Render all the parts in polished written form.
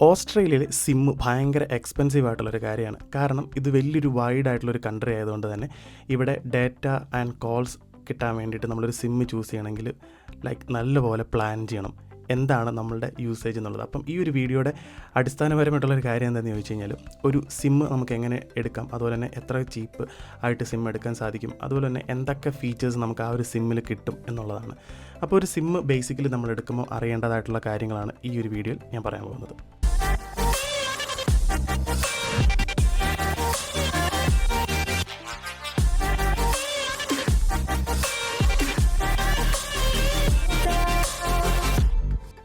ഓസ്ട്രേലിയയിൽ സിമ്മ് ഭയങ്കര എക്സ്പെൻസീവ് ആയിട്ടുള്ളൊരു കാര്യമാണ്. കാരണം ഇത് വലിയൊരു വൈഡ് ആയിട്ടുള്ളൊരു കൺട്രി ആയതുകൊണ്ട് തന്നെ ഇവിടെ ഡേറ്റ ആൻഡ് കോൾസ് കിട്ടാൻ വേണ്ടിയിട്ട് നമ്മളൊരു സിമ്മ് ചൂസ് ചെയ്യണമെങ്കിൽ നല്ലപോലെ പ്ലാൻ ചെയ്യണം എന്താണ് നമ്മളുടെ യൂസേജ് എന്നുള്ളത്. അപ്പം ഈ ഒരു വീഡിയോയുടെ അടിസ്ഥാനപരമായിട്ടുള്ളൊരു കാര്യം എന്താണെന്ന് ചോദിച്ചു കഴിഞ്ഞാൽ, ഒരു സിമ്മ് നമുക്ക് എങ്ങനെ എടുക്കാം, അതുപോലെ തന്നെ എത്ര ചീപ്പ് ആയിട്ട് സിം എടുക്കാൻ സാധിക്കും, അതുപോലെ തന്നെ എന്തൊക്കെ ഫീച്ചേഴ്സ് നമുക്ക് ആ ഒരു സിമ്മിൽ കിട്ടും എന്നുള്ളതാണ്. അപ്പോൾ ഒരു സിമ്മ് ബേസിക്കലി നമ്മൾ എടുക്കുമ്പോൾ അറിയേണ്ടതായിട്ടുള്ള കാര്യങ്ങളാണ് ഈ ഒരു വീഡിയോയിൽ ഞാൻ പറയാൻ പോകുന്നത്.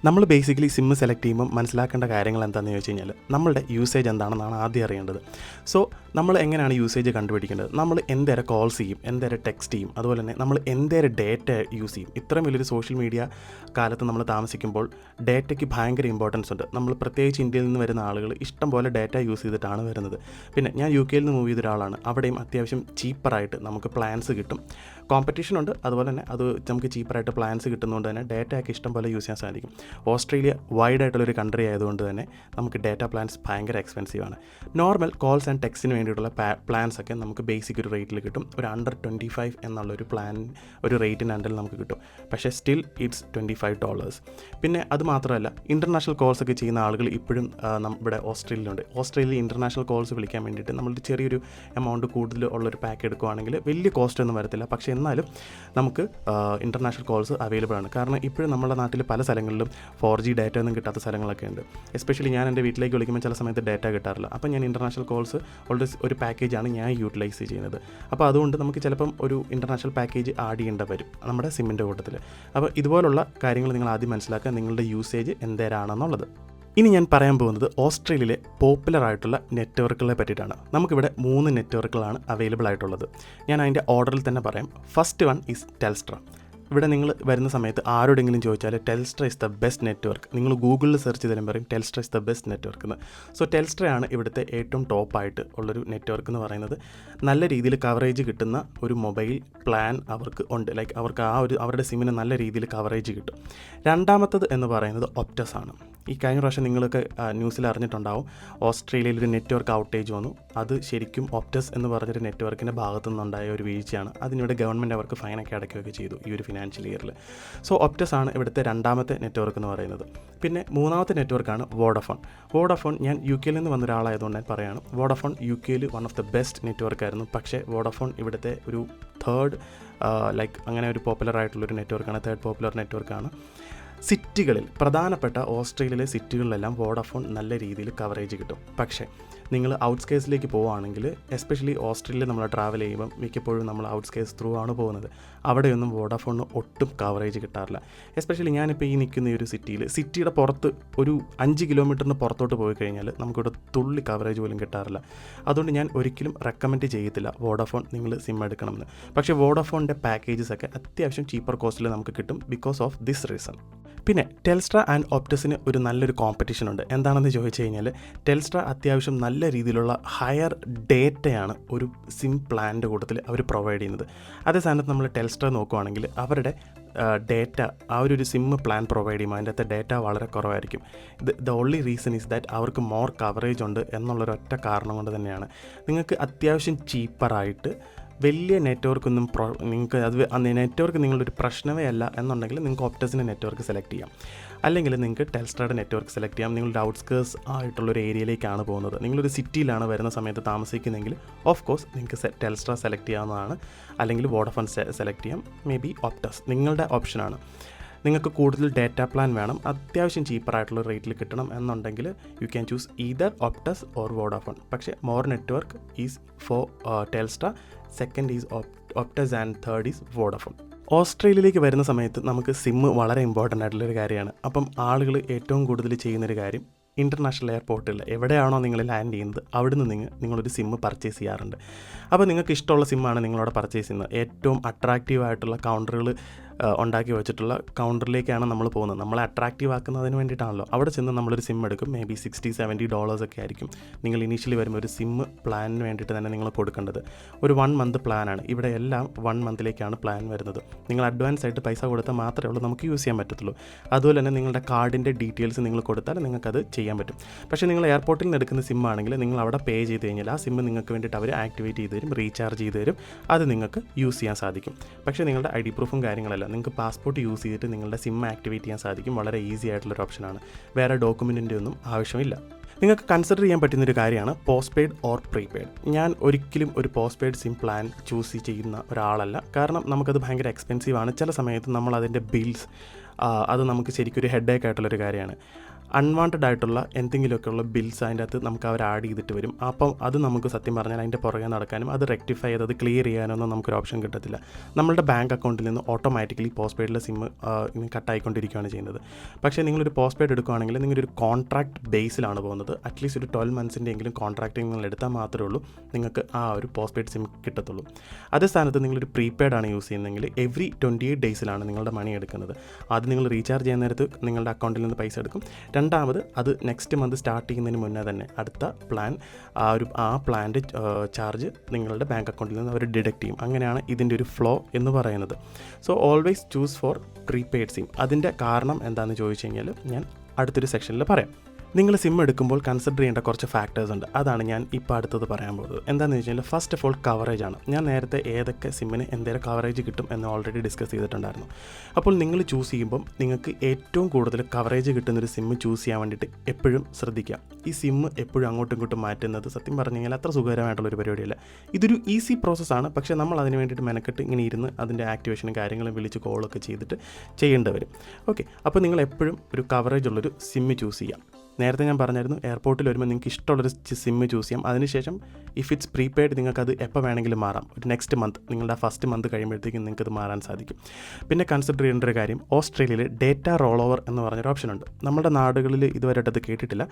നമ്മൾ ബേസിക്കലി സിമ്മ് സെലക്ട് ചെയ്യുമ്പോൾ മനസ്സിലാക്കേണ്ട കാര്യങ്ങൾ എന്താണെന്ന് ചോദിച്ചു കഴിഞ്ഞാൽ, നമ്മളുടെ യൂസേജ് എന്താണെന്നാണ് ആദ്യം അറിയേണ്ടത്. സോ നമ്മൾ എങ്ങനെയാണ് യൂസേജ് കണ്ടുപിടിക്കേണ്ടത്? നമ്മൾ എന്തേരെ കോൾസ് ചെയ്യും, എന്തേരെ ടെക്സ്റ്റ് ചെയ്യും, അതുപോലെ തന്നെ നമ്മൾ എന്തേരെ ഡേറ്റ യൂസ് ചെയ്യും. ഇത്രയും വലിയൊരു സോഷ്യൽ മീഡിയ കാലത്ത് നമ്മൾ താമസിക്കുമ്പോൾ ഡേറ്റയ്ക്ക് ഭയങ്കര ഇമ്പോർട്ടൻസ് ഉണ്ട്. നമ്മൾ പ്രത്യേകിച്ച് ഇന്ത്യയിൽ നിന്ന് വരുന്ന ആളുകൾ ഇഷ്ടം പോലെ ഡേറ്റ യൂസ് ചെയ്തിട്ടാണ് വരുന്നത്. പിന്നെ ഞാൻ UK നിന്ന് മൂവ് ചെയ്ത ഒരാളാണ്. അവിടെയും അത്യാവശ്യം ചീപ്പറായിട്ട് നമുക്ക് പ്ലാൻസ് കിട്ടും. കോമ്പറ്റീഷൻ ഉണ്ട്, അതുപോലെ തന്നെ അത് നമുക്ക് ചീപ്പറായിട്ട് പ്ലാൻസ് കിട്ടുന്നതുകൊണ്ട് തന്നെ ഡേറ്റയൊക്കെ ഇഷ്ടം പോലെ യൂസ് ചെയ്യാൻ സാധിക്കും. ഓസ്ട്രേലിയ വൈഡ് ആയിട്ടുള്ളൊരു കൺട്രി ആയതുകൊണ്ട് തന്നെ നമുക്ക് ഡേറ്റ പ്ലാൻസ് ഭയങ്കര എക്സ്പെൻസീവാണ്. നോർമൽ കോൾസ് ആൻഡ് ടെക്സ്റ്റിന് വേണ്ടിയിട്ടുള്ള പ്ലാൻസ് ഒക്കെ നമുക്ക് ബേസിക് ഒരു റേറ്റിൽ കിട്ടും. ഒരു അണ്ടർ 25 എന്നുള്ളൊരു പ്ലാൻ ഒരു റേറ്റിന് അണ്ടിൽ നമുക്ക് കിട്ടും. പക്ഷേ സ്റ്റിൽ ഇറ്റ്സ് $25. പിന്നെ അത് മാത്രമല്ല, ഇൻ്റർനാഷണൽ കോൾസ് ഒക്കെ ചെയ്യുന്ന ആളുകൾ ഇപ്പോഴും ഇവിടെ ഓസ്ട്രേലിയയിലുണ്ട്. ഓസ്ട്രേലിയയിൽ ഇൻ്റർനാഷണൽ കോൾസ് വിളിക്കാൻ വേണ്ടിയിട്ട് നമ്മൾ ചെറിയൊരു എമൗണ്ട് കൂടുതൽ ഉള്ളൊരു പാക്ക് എടുക്കുകയാണെങ്കിൽ വലിയ കോസ്റ്റ് ഒന്നും വരത്തില്ല. പക്ഷേ എന്നാലും നമുക്ക് ഇൻ്റർനാഷണൽ കോൾസ് അവൈലബിൾ ആണ്. കാരണം ഇപ്പോഴും നമ്മുടെ നാട്ടിൽ പല സ്ഥലങ്ങളിലും 4G ഡാറ്റ ഒന്നും കിട്ടാത്ത സ്ഥലങ്ങളൊക്കെ ഉണ്ട്. എസ്പെഷ്യലി ഞാൻ എൻ്റെ വീട്ടിലേക്ക് വിളിക്കുമ്പോൾ ചില സമയത്ത് ഡാറ്റ കിട്ടാറില്ല. അപ്പോൾ ഞാൻ ഇൻ്റർനാഷണൽ കോൾസ് ഉള്ള ഒരു പാക്കേജാണ് ഞാൻ യൂട്ടിലൈസ് ചെയ്യുന്നത്. അപ്പോൾ അതുകൊണ്ട് നമുക്ക് ചിലപ്പം ഒരു ഇൻ്റർനാഷണൽ പാക്കേജ് ആഡ് ചെയ്യേണ്ടി വരും നമ്മുടെ സിമ്മിൻ്റെ കൂട്ടത്തിൽ. അപ്പോൾ ഇതുപോലുള്ള കാര്യങ്ങൾ നിങ്ങൾ ആദ്യം മനസ്സിലാക്കുക, നിങ്ങളുടെ യൂസേജ് എന്തേരാണെന്നുള്ളത്. ഇനി ഞാൻ പറയാൻ പോകുന്നത് ഓസ്ട്രേലിയയിലെ പോപ്പുലർ ആയിട്ടുള്ള നെറ്റ്വർക്കുകളെ പറ്റിയിട്ടാണ്. നമുക്കിവിടെ 3 നെറ്റ്വർക്കുകളാണ് അവൈലബിൾ ആയിട്ടുള്ളത്. ഞാൻ അതിൻ്റെ ഓർഡറിൽ തന്നെ പറയാം. First one is Telstra. ഇവിടെ നിങ്ങൾ വരുന്ന സമയത്ത് ആരോടെങ്കിലും ചോദിച്ചാൽ Telstra is the best network. നിങ്ങൾ ഗൂഗിളിൽ സെർച്ച് ചെയ്താലും പറയും Telstra is the best network എന്ന്. സോ ടെൽസ്ട്രയാണ് ഇവിടുത്തെ ഏറ്റവും ടോപ്പായിട്ട് ഉള്ളൊരു നെറ്റ്വർക്ക് എന്ന് പറയുന്നത്. നല്ല രീതിയിൽ കവറേജ് കിട്ടുന്ന ഒരു മൊബൈൽ പ്ലാൻ അവർക്ക് ഉണ്ട്. അവർക്ക് അവരുടെ സിമ്മിന് നല്ല രീതിയിൽ കവറേജ് കിട്ടും. രണ്ടാമത്തത് എന്ന് പറയുന്നത് ഒപ്റ്റസ് ആണ്. ഈ കഴിഞ്ഞ പ്രാവശ്യം നിങ്ങൾക്ക് ന്യൂസിൽ അറിഞ്ഞിട്ടുണ്ടാവും, ഓസ്ട്രേലിയയിൽ ഒരു നെറ്റ്വർക്ക് ഔട്ടേജ് വന്നു. അത് ശരിക്കും ഒപ്റ്റസ് എന്ന് പറഞ്ഞൊരു നെറ്റ്വർക്കിൻ്റെ ഭാഗത്തു നിന്നുണ്ടായ ഒരു വീഴ്ചയാണ്. അതിനിവിടെ ഗവൺമെൻറ് അവർക്ക് ഫൈനൊക്കെ അടയ്ക്കുകയൊക്കെ ചെയ്തു ഈ ഒരു ഫിനാൻഷ്യൽ ഇയറിൽ. സോ ഒപ്റ്റസ് ആണ് ഇവിടുത്തെ രണ്ടാമത്തെ നെറ്റ്വർക്ക് എന്ന് പറയുന്നത്. പിന്നെ മൂന്നാമത്തെ നെറ്റ്വർക്കാണ് വോഡഫോൺ. വോഡഫോൺ ഞാൻ UK നിന്ന് വന്ന ഒരാളായതുകൊണ്ട് ഞാൻ പറയുകയാണ്, Vodafone UK one of the best നെറ്റ്വർക്കായിരുന്നു. പക്ഷേ വോഡഫോൺ ഇവിടുത്തെ ഒരു തേർഡ് അങ്ങനെ ഒരു പോപ്പുലർ ആയിട്ടുള്ളൊരു നെറ്റ്വർക്കാണ്, തേർഡ് പോപ്പുലർ നെറ്റ്വർക്കാണ്. സിറ്റികളിൽ, പ്രധാനപ്പെട്ട ഓസ്ട്രേലിയയിലെ സിറ്റികളിലെല്ലാം വോഡഫോൺ നല്ല രീതിയിൽ കവറേജ് കിട്ടും. പക്ഷേ നിങ്ങൾ ഔട്ട്സ്കേഴ്സിലേക്ക് പോവുകയാണെങ്കിൽ, എസ്പെഷ്യലി ഓസ്ട്രേലിയയിൽ നമ്മൾ ട്രാവൽ ചെയ്യുമ്പം മിക്കപ്പോഴും നമ്മൾ ഔട്ട്സ്കേഴ്സ് ത്രൂ ആണ് പോകുന്നത്. അവിടെയൊന്നും വോഡഫോണിന് ഒട്ടും കവറേജ് കിട്ടാറില്ല. എസ്പെഷ്യലി ഞാനിപ്പോൾ ഈ നിൽക്കുന്ന ഈ ഒരു സിറ്റിയുടെ പുറത്ത് ഒരു 5 കിലോമീറ്ററിന് പുറത്തോട്ട് പോയി കഴിഞ്ഞാൽ നമുക്കിവിടെ തുള്ളി കവറേജ് പോലും കിട്ടാറില്ല. അതുകൊണ്ട് ഞാൻ ഒരിക്കലും റെക്കമെൻഡ് ചെയ്യത്തില്ല വോഡഫോൺ നിങ്ങൾ സിം എടുക്കണമെന്ന്. പക്ഷേ വോഡഫോണിൻ്റെ പാക്കേജസ് ഒക്കെ അത്യാവശ്യം ചീപ്പർ കോസ്റ്റിൽ നമുക്ക് കിട്ടും ബിക്കോസ് ഓഫ് ദിസ് റീസൺ. പിന്നെ ടെൽസ്ട്ര ആൻഡ് ഒപ്റ്റസിന് ഒരു നല്ലൊരു കോമ്പറ്റീഷൻ ഉണ്ട്. എന്താണെന്ന് ചോദിച്ചു കഴിഞ്ഞാൽ, ടെൽസ്ട്ര അത്യാവശ്യം നല്ല രീതിയിലുള്ള ഹയർ ഡേറ്റയാണ് ഒരു സിം പ്ലാനിൻ്റെ കൂട്ടത്തിൽ അവർ പ്രൊവൈഡ് ചെയ്യുന്നത്. അതേ സ്ഥാനത്ത് നമ്മൾ ടെൽസ്ട്ര നോക്കുകയാണെങ്കിൽ അവരുടെ ഡേറ്റ ആ ഒരു സിമ്മ് പ്ലാൻ പ്രൊവൈഡ് ചെയ്യുമ്പോൾ അതിൻ്റെ അകത്തെ ഡേറ്റ വളരെ കുറവായിരിക്കും. The only reason is that അവർക്ക് മോർ കവറേജ് ഉണ്ട് എന്നുള്ളൊരൊറ്റ കാരണം കൊണ്ട് തന്നെയാണ്. നിങ്ങൾക്ക് അത്യാവശ്യം ചീപ്പറായിട്ട് വലിയ നെറ്റ്വർക്കൊന്നും നിങ്ങൾക്ക് നെറ്റ്വർക്ക് നിങ്ങളൊരു പ്രശ്നമേ അല്ല എന്നുണ്ടെങ്കിൽ നിങ്ങൾക്ക് ഒപ്റ്റസിൻ്റെ നെറ്റ്വർക്ക് സെലക്ട് ചെയ്യാം. അല്ലെങ്കിൽ നിങ്ങൾക്ക് ടെൽസ്ട്രയുടെ നെറ്റ്വർക്ക് സെലക്ട് ചെയ്യാം. നിങ്ങളുടെ ഔട്ട്സ്കേഴ്സ് ആയിട്ടുള്ളൊരു ഏരിയയിലേക്കാണ് പോകുന്നത്, നിങ്ങളൊരു സിറ്റിയിലാണ് വരുന്ന സമയത്ത് താമസിക്കുന്നതെങ്കിൽ ഓഫ് കോഴ്സ് നിങ്ങൾക്ക് ടെൽസ്ട്ര സെലക്ട് ചെയ്യാവുന്നതാണ്. അല്ലെങ്കിൽ വോഡഫോൺ സെലക്ട് ചെയ്യാം, മേ ബി ഒപ്റ്റസ് നിങ്ങളുടെ ഓപ്ഷനാണ്. നിങ്ങൾക്ക് കൂടുതൽ ഡേറ്റ പ്ലാൻ വേണം, അത്യാവശ്യം ചീപ്പറായിട്ടുള്ള റേറ്റിൽ കിട്ടണം എന്നുണ്ടെങ്കിൽ you can choose either Optus or Vodafone. പക്ഷേ more network is for Telstra, second is Optus and third is Vodafone. ഓസ്ട്രേലിയയിലേക്ക് വരുന്ന സമയത്ത് നമുക്ക് സിമ്മ് വളരെ ഇമ്പോർട്ടൻ്റ് ആയിട്ടുള്ളൊരു കാര്യമാണ്. അപ്പം ആളുകൾ ഏറ്റവും കൂടുതൽ ചെയ്യുന്നൊരു കാര്യം, ഇൻ്റർനാഷണൽ എയർപോർട്ടിൽ എവിടെയാണോ നിങ്ങൾ ലാൻഡ് ചെയ്യുന്നത് അവിടെ നിന്ന് നിങ്ങളൊരു സിമ്മ് പർച്ചേസ് ചെയ്യാറുണ്ട്. അപ്പോൾ നിങ്ങൾക്ക് ഇഷ്ടമുള്ള സിമ്മാണ് നിങ്ങളവിടെ പർച്ചേസ് ചെയ്യുന്നത്. ഏറ്റവും അട്രാക്റ്റീവ് ആയിട്ടുള്ള കൗണ്ടറുകൾ ഉണ്ടാക്കി വെച്ചിട്ടുള്ള കൗണ്ടറിലേക്കാണ് നമ്മൾ പോകുന്നത്. നമ്മളെ അട്രാക്റ്റീവ് ആക്കുന്നതിന് വേണ്ടിയിട്ടാണല്ലോ. അവിടെ ചെന്ന് നമ്മളൊരു സിം എടുക്കും. മേ ബി $60-70 ഒക്കെ ആയിരിക്കും നിങ്ങൾ ഇനീഷ്യലി വരുമ്പോൾ ഒരു സിം പ്ലാനിന് വേണ്ടിയിട്ട് തന്നെ നിങ്ങൾ കൊടുക്കേണ്ടത്. ഒരു 1 മന്ത് പ്ലാനാണ്. ഇവിടെ എല്ലാം 1 മന്തിലേക്കാണ് പ്ലാൻ വരുന്നത്. നിങ്ങൾ അഡ്വാൻസ് ആയിട്ട് പൈസ കൊടുത്താൽ മാത്രമേ ഉള്ളൂ നമുക്ക് യൂസ് ചെയ്യാൻ പറ്റത്തുള്ളൂ. അതുപോലെ തന്നെ നിങ്ങളുടെ കാർഡിൻ്റെ ഡീറ്റെയിൽസ് നിങ്ങൾ കൊടുത്താൽ നിങ്ങൾക്കത് ചെയ്യാൻ പറ്റും. പക്ഷേ നിങ്ങൾ എയർപോർട്ടിൽ നിന്ന് എടുക്കുന്ന സിം ആണെങ്കിൽ നിങ്ങൾ അവിടെ പേ ചെയ്ത് കഴിഞ്ഞാൽ ആ സിം നിങ്ങൾക്ക് വേണ്ടിയിട്ട് അവർ ആക്ടിവേറ്റ് ചെയ്ത് തരും, റീചാർജ് ചെയ്ത് തരും. അത് നിങ്ങൾക്ക് യൂസ് ചെയ്യാൻ സാധിക്കും. പക്ഷേ നിങ്ങളുടെ ID പ്രൂഫും കാര്യങ്ങളല്ല, നിങ്ങൾക്ക് പാസ്പോർട്ട് യൂസ് ചെയ്തിട്ട് നിങ്ങളുടെ സിം ആക്ടിവേറ്റ് ചെയ്യാൻ സാധിക്കും. വളരെ ഈസി ആയിട്ടുള്ളൊരു ഓപ്ഷനാണ്. വേറെ ഡോക്യുമെൻറ്റിൻ്റെ ഒന്നും ആവശ്യമില്ല. നിങ്ങൾക്ക് കൺസിഡർ ചെയ്യാൻ പറ്റുന്നൊരു കാര്യമാണ് പോസ്റ്റ് പെയ്ഡ് ഓർ പ്രീപെയ്ഡ്. ഞാൻ ഒരിക്കലും ഒരു post paid SIM plan choose ചെയ്യുന്ന ഒരാളല്ല. കാരണം നമുക്കത് ഭയങ്കര എക്സ്പെൻസീവാണ്. ചില സമയത്ത് നമ്മൾ അതിൻ്റെ ബിൽസ് അത് നമുക്ക് ശരിക്കും ഒരു ഹെഡേക്ക് ആയിട്ടുള്ളൊരു കാര്യമാണ്. അൺവാണ്ടഡ് ആയിട്ടുള്ള എന്തെങ്കിലുമൊക്കെയുള്ള ബിൽസ് അതിൻ്റെ അകത്ത് നമുക്ക് അവർ ആഡ് ചെയ്തിട്ട് വരും. അപ്പം അത് നമുക്ക് സത്യം പറഞ്ഞാൽ അതിൻ്റെ പുറകെ നടക്കാനും അത് റെക്ടിഫൈ ചെയ്ത് അത് ക്ലിയർ ചെയ്യാനൊന്നും നമുക്കൊരു ഓപ്ഷൻ കിട്ടത്തില്ല. നമ്മളുടെ ബാങ്ക് അക്കൗണ്ടിൽ നിന്ന് ഓട്ടോമാറ്റിക്കലി പോസ്റ്റ് പെയ്ഡിലെ സിം കട്ടായിക്കൊണ്ടിരിക്കുകയാണ് ചെയ്യുന്നത്. പക്ഷേ നിങ്ങളൊരു പോസ്റ്റ് പെയ്ഡ് എടുക്കുകയാണെങ്കിൽ നിങ്ങളൊരു കോൺട്രാക്ട് ബേസിലാണ് പോകുന്നത്. അറ്റ്ലീസ്റ്റ് ഒരു 12 മന്ത്സിൻ്റെ എങ്കിലും കോൺട്രാക്റ്റ് നിങ്ങൾ എടുത്താൽ മാത്രമേ ഉള്ളൂ നിങ്ങൾക്ക് ആ ഒരു പോസ്റ്റ് പെയ്ഡ് സിം കിട്ടത്തുള്ളൂ. അതേ സ്ഥാനത്ത് നിങ്ങളൊരു പ്രീപെയ്ഡ് ആണ് യൂസ് ചെയ്യുന്നതെങ്കിൽ എവറി 28 ഡേയ്സിലാണ് നിങ്ങളുടെ മണി എടുക്കുന്നത്. അത് നിങ്ങൾ റീചാർജ് ചെയ്യുന്ന നേരത്ത് നിങ്ങളുടെ അക്കൗണ്ടിൽ നിന്ന് പൈസ എടുക്കും. രണ്ടാമത് അത് നെക്സ്റ്റ് മന്ത് സ്റ്റാർട്ട് ചെയ്യുന്നതിന് മുന്നേ തന്നെ അടുത്ത പ്ലാൻ ആ പ്ലാൻ്റെ ചാർജ് നിങ്ങളുടെ ബാങ്ക് അക്കൗണ്ടിൽ നിന്ന് അവർ ഡിഡക്റ്റ് ചെയ്യും. അങ്ങനെയാണ് ഇതിൻ്റെ ഒരു ഫ്ലോ എന്ന് പറയുന്നത്. So always choose for prepaid SIM. അതിൻ്റെ കാരണം എന്താണെന്ന് ചോദിച്ചു കഴിഞ്ഞാൽ ഞാൻ അടുത്തൊരു സെക്ഷനിൽ പറയാം. നിങ്ങൾ സിം എടുക്കുമ്പോൾ കൺസിഡർ ചെയ്യേണ്ട കുറച്ച് ഫാക്ടേഴ്സ് ഉണ്ട്. അതാണ് ഞാൻ ഇപ്പോൾ അടുത്തത് പറയാൻ പോകുന്നത്. എന്താണെന്ന് വെച്ച് കഴിഞ്ഞാൽ ഫസ്റ്റ് ഓഫ് ഓൾ കവറേജ് ആണ്. ഞാൻ നേരത്തെ ഏതൊക്കെ സിമ്മിന് എന്തെങ്കിലും കവറേജ് കിട്ടും എന്ന് ഓൾറെഡി ഡിസ്കസ് ചെയ്തിട്ടുണ്ടായിരുന്നു. അപ്പോൾ നിങ്ങൾ ചൂസ് ചെയ്യുമ്പം നിങ്ങൾക്ക് ഏറ്റവും കൂടുതൽ കവറേജ് കിട്ടുന്നൊരു സിം ചൂസ് ചെയ്യാൻ വേണ്ടിയിട്ട് എപ്പോഴും ശ്രദ്ധിക്കുക. ഈ സിം എപ്പോഴും അങ്ങോട്ടും ഇങ്ങോട്ടും മാറ്റുന്നത് സത്യം പറഞ്ഞു കഴിഞ്ഞാൽ അത്ര സുഖകരമായിട്ടുള്ളൊരു പരിപാടിയല്ല. ഇതൊരു ഈസി പ്രോസസ്സാണ്. പക്ഷേ നമ്മൾ അതിന് വേണ്ടിയിട്ട് മെനക്കെട്ട് ഇങ്ങനെ ഇരുന്ന് അതിൻ്റെ ആക്ടിവേഷനും കാര്യങ്ങളും വിളിച്ച് കോളൊക്കെ ചെയ്തിട്ട് ചെയ്യേണ്ടി വരും. ഓക്കെ, അപ്പോൾ നിങ്ങൾ എപ്പോഴും ഒരു കവറേജ് ഉള്ളൊരു സിം ചൂസ് ചെയ്യാം. നേരത്തെ ഞാൻ പറഞ്ഞായിരുന്നു എയർപോർട്ടിൽ വരുമ്പോൾ നിങ്ങൾക്ക് ഇഷ്ടമുള്ളൊരു സിം ചൂസ് ചെയ്യാം. അതിനുശേഷം ഇഫ് ഇറ്റ്സ് പ്രീപെയ്ഡ് നിങ്ങൾക്കത് എപ്പോൾ വേണമെങ്കിലും മാറാം. ഒരു നെക്സ്റ്റ് മന്ത് നിങ്ങളുടെ ഫസ്റ്റ് മന്ത് കഴിയുമ്പോഴത്തേക്കും നിങ്ങൾക്കത് മാറാൻ സാധിക്കും. പിന്നെ കൺസിഡർ ചെയ്യേണ്ട ഒരു കാര്യം, ഓസ്ട്രേലിയയിൽ ഡേറ്റ റോൾ ഓവർ എന്ന് പറഞ്ഞൊരു ഓപ്ഷനുണ്ട്. നമ്മുടെ നാടുകളിൽ ഇതുവരെയായിട്ടത് കേട്ടിട്ടില്ല.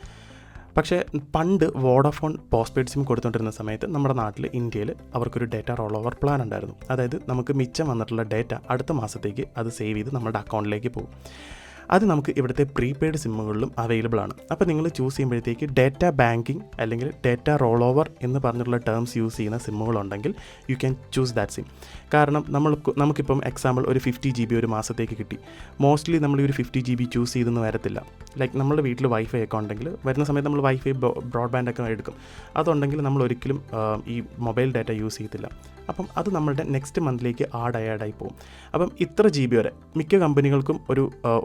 പക്ഷേ പണ്ട് വോഡാഫോൺ പോസ്റ്റ് പെയ്ഡ് സിം കൊടുത്തുകൊണ്ടിരുന്ന സമയത്ത് നമ്മുടെ നാട്ടിൽ ഇന്ത്യയിൽ അവർക്കൊരു ഡേറ്റ റോൾ ഓവർ പ്ലാൻ ഉണ്ടായിരുന്നു. അതായത് നമുക്ക് മിച്ചം വന്നിട്ടുള്ള ഡേറ്റ അടുത്ത മാസത്തേക്ക് അത് സേവ് ചെയ്ത് നമ്മുടെ അക്കൗണ്ടിലേക്ക് പോകും. അത് നമുക്ക് ഇവിടുത്തെ പ്രീപെയ്ഡ് സിമ്മുകളിലും അവൈലബിൾ ആണ്. അപ്പോൾ നിങ്ങൾ ചൂസ് ചെയ്യുമ്പോഴത്തേക്ക് ഡേറ്റ ബാങ്കിങ് അല്ലെങ്കിൽ ഡേറ്റ റോൾ ഓവർ എന്ന് പറഞ്ഞിട്ടുള്ള ടേംസ് യൂസ് ചെയ്യുന്ന സിമ്മുകളുണ്ടെങ്കിൽ you can choose that SIM. കാരണം നമുക്കിപ്പം എക്സാമ്പിൾ ഒരു 50 GB ഒരു മാസത്തേക്ക് കിട്ടി. മോസ്റ്റ്ലി നമ്മൾ ഈ ഒരു 50 GB ചൂസ് ചെയ്തെന്ന് വരത്തില്ല. ലൈക്ക് നമ്മുടെ വീട്ടിൽ വൈഫൈ ഒക്കെ ഉണ്ടെങ്കിൽ വരുന്ന സമയത്ത് നമ്മൾ വൈഫൈ ബ്രോഡ്ബാൻഡൊക്കെ എടുക്കും. അതുണ്ടെങ്കിൽ നമ്മൾ ഒരിക്കലും ഈ മൊബൈൽ ഡാറ്റ യൂസ് ചെയ്യത്തില്ല. അപ്പം അത് നമ്മളുടെ നെക്സ്റ്റ് മന്തിലേക്ക് ആഡായി പോകും. അപ്പം ഇത്ര GB വരെ മിക്ക കമ്പനികൾക്കും